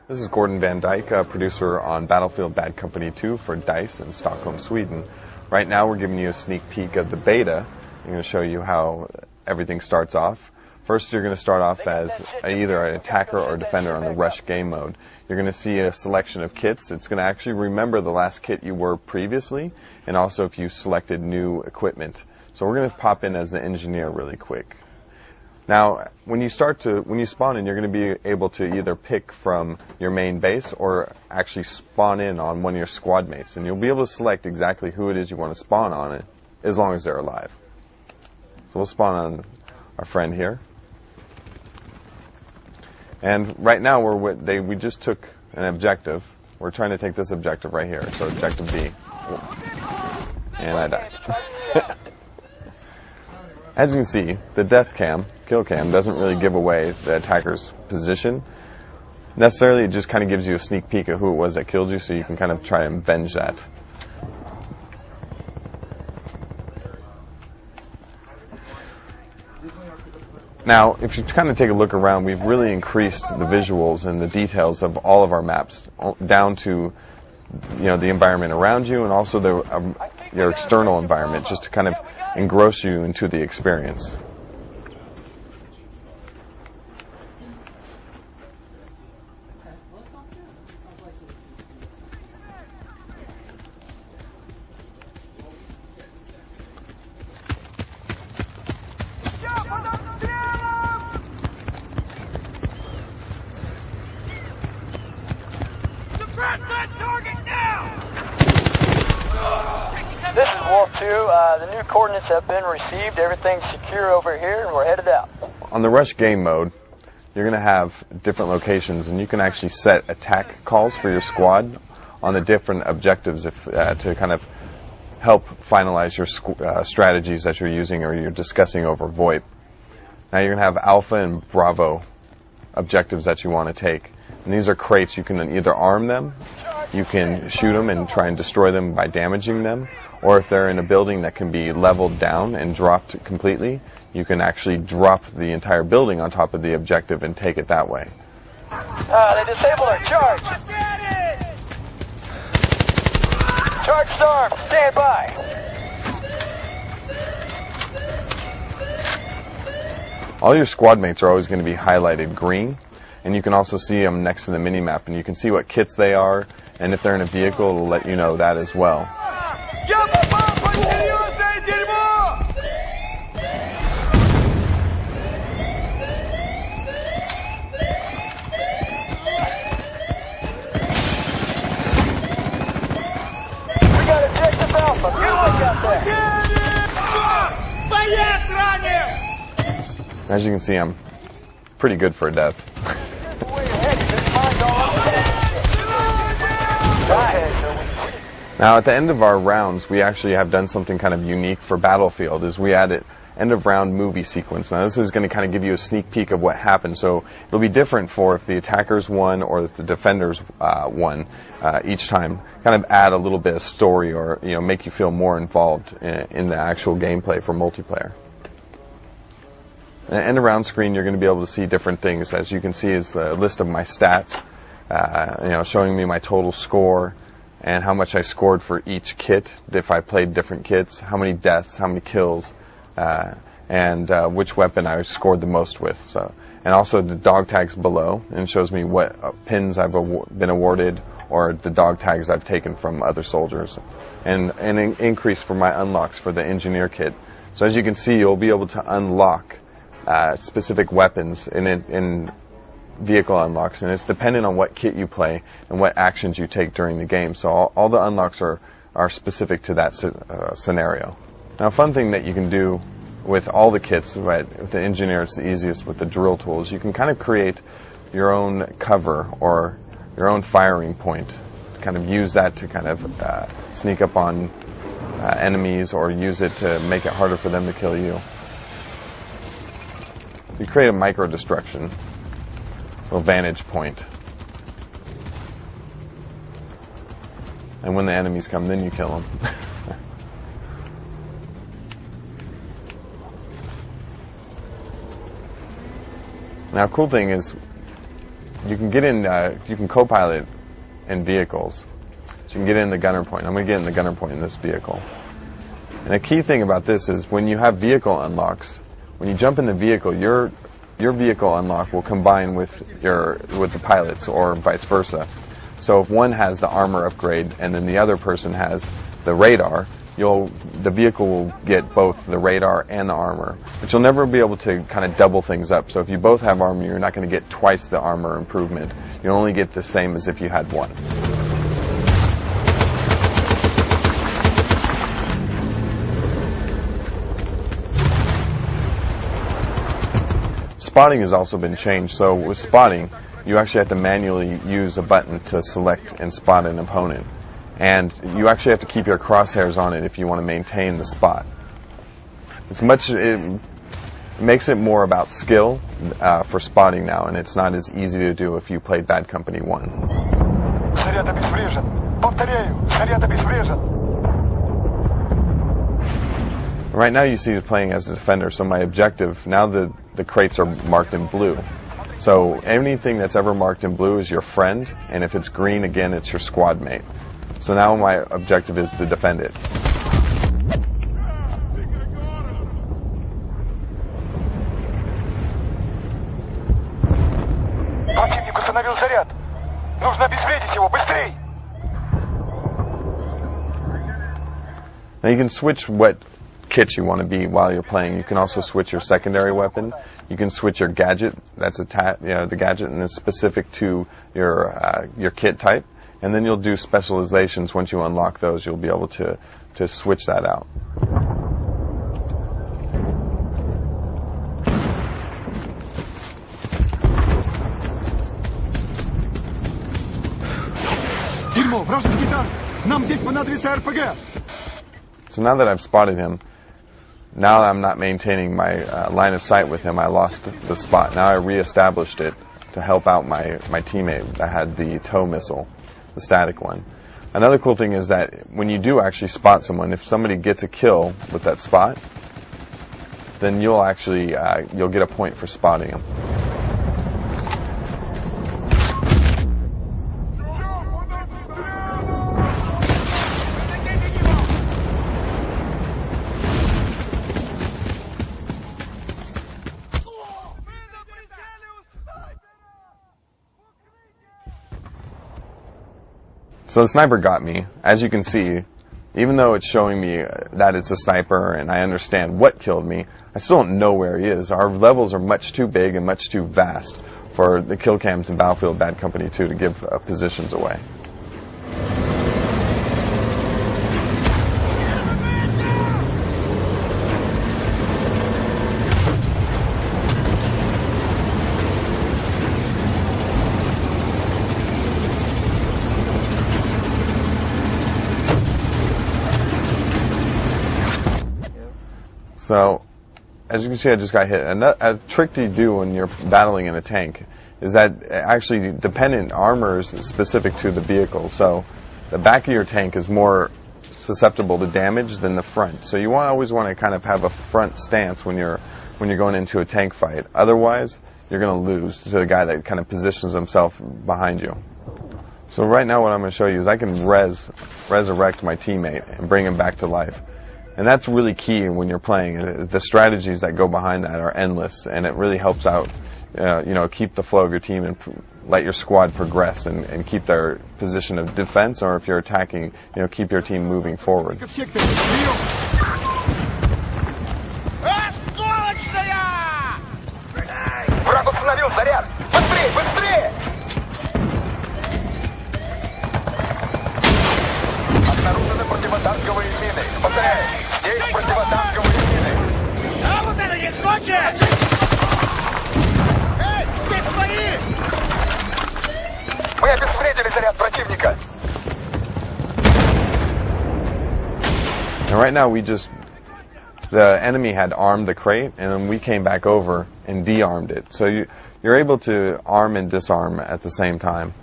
This is Gordon Van Dyke, producer on Battlefield Bad Company 2 for DICE in Stockholm, Sweden. Right now we're giving you a sneak peek of the beta. I'm going to show you how everything starts off. First, you're going to start off as either an attacker or defender on the rush game mode. You're going to see a selection of kits. It's going to actually remember the last kit you were previously, and also if you selected new equipment. So we're going to pop in as the engineer really quick. Now, when you spawn in, you're going to be able to either pick from your main base or actually spawn in on one of your squad mates, and you'll be able to select exactly who it is you want to spawn on it, as long as they're alive. So we'll spawn on our friend here. And right now we just took an objective. We're trying to take this objective right here, so objective B. And I died. As you can see, the death cam, kill cam, doesn't really give away the attacker's position. Necessarily, it just kind of gives you a sneak peek at who it was that killed you, so you can kind of try and avenge that. Now, if you kind of take a look around, we've really increased the visuals and the details of all of our maps, down to the environment around you and also your external environment, just to kind of engross you into the experience. This is Wolf 2. The new coordinates have been received. Everything's secure over here, and we're headed out. On the rush game mode, you're going to have different locations, and you can actually set attack calls for your squad on the different objectives to kind of help finalize your strategies that you're using or you're discussing over VoIP. Now you're going to have Alpha and Bravo objectives that you want to take. And these are crates. You can either arm them, you can shoot them and try and destroy them by damaging them, or if they're in a building that can be leveled down and dropped completely, you can actually drop the entire building on top of the objective and take it that way. They disabled our charge. Charge storm, stand by. All your squad mates are always going to be highlighted green, and you can also see them next to the mini-map, and you can see what kits they are, and if they're in a vehicle, it'll let you know that as well. We got objective Alpha. Good luck out there. As you can see, I'm pretty good for a death. Now, at the end of our rounds, we actually have done something kind of unique for Battlefield, is we added end of round movie sequence. Now, this is going to kind of give you a sneak peek of what happened, so it'll be different for if the attackers won or if the defenders won each time. Kind of add a little bit of story or make you feel more involved in the actual gameplay for multiplayer. And end of round screen, you're going to be able to see different things. As you can see, is the list of my stats, showing me my total score and how much I scored for each kit, if I played different kits, how many deaths, how many kills, and which weapon I scored the most with. And also the dog tags below, and it shows me what pins I've been awarded or the dog tags I've taken from other soldiers, and an increase for my unlocks for the engineer kit. So as you can see, you'll be able to unlock specific weapons in vehicle unlocks, and it's dependent on what kit you play and what actions you take during the game. So all the unlocks are specific to that scenario. Now, a fun thing that you can do with all the kits, right, with the engineer, it's the easiest with the drill tools. You can kind of create your own cover or your own firing point. Kind of use that to kind of sneak up on enemies or use it to make it harder for them to kill you. You create a micro-destruction, a vantage point. And when the enemies come, then you kill them. Now, cool thing is, you can get in, you can co-pilot in vehicles. So you can get in the gunner point. I'm going to get in the gunner point in this vehicle. And a key thing about this is when you have vehicle unlocks, when you jump in the vehicle, your vehicle unlock will combine with the pilot's, or vice versa. So if one has the armor upgrade and then the other person has the radar, the vehicle will get both the radar and the armor. But you'll never be able to kind of double things up. So if you both have armor, you're not going to get twice the armor improvement. You'll only get the same as if you had one. Spotting has also been changed. So with spotting, you actually have to manually use a button to select and spot an opponent. And you actually have to keep your crosshairs on it if you want to maintain the spot. It makes it more about skill for spotting now, and it's not as easy to do if you played Bad Company 1. Right now you see me playing as a defender, so my objective, now the crates are marked in blue. So anything that's ever marked in blue is your friend, and if it's green, again, it's your squad mate. So now my objective is to defend it. Противник установил заряд. Нужно обезвредить его, быстрей! Now you can switch what kit you want to be while you're playing. You can also switch your secondary weapon. You can switch your gadget. That's the gadget, and it's specific to your kit type. And then you'll do specializations. Once you unlock those, you'll be able to switch that out. So now that I've spotted him, now I'm not maintaining my line of sight with him. I lost the spot. Now I reestablished it to help out my teammate that had the tow missile, the static one. Another cool thing is that when you do actually spot someone, if somebody gets a kill with that spot, then you'll get a point for spotting them. So the sniper got me. As you can see, even though it's showing me that it's a sniper and I understand what killed me, I still don't know where he is. Our levels are much too big and much too vast for the kill cams in Battlefield Bad Company 2 to give positions away. So, as you can see, I just got hit. A trick to do when you're battling in a tank is that actually dependent armor is specific to the vehicle. So, the back of your tank is more susceptible to damage than the front. So, you always want to kind of have a front stance when you're going into a tank fight. Otherwise, you're going to lose to the guy that kind of positions himself behind you. So, right now, what I'm going to show you is I can resurrect my teammate and bring him back to life. And that's really key when you're playing. The strategies that go behind that are endless, and it really helps out, keep the flow of your team and let your squad progress and keep their position of defense, or if you're attacking, keep your team moving forward. Враг установил заряд! Быстрее, быстрее! Обнаружены противотанковые мины. Повторяю, здесь противотанковые мины. А вот это не скочит! Эй, здесь свои! Мы обезвредили заряд противника. And right now the enemy had armed the crate, and then we came back over and de-armed it. So you're able to arm and disarm at the same time.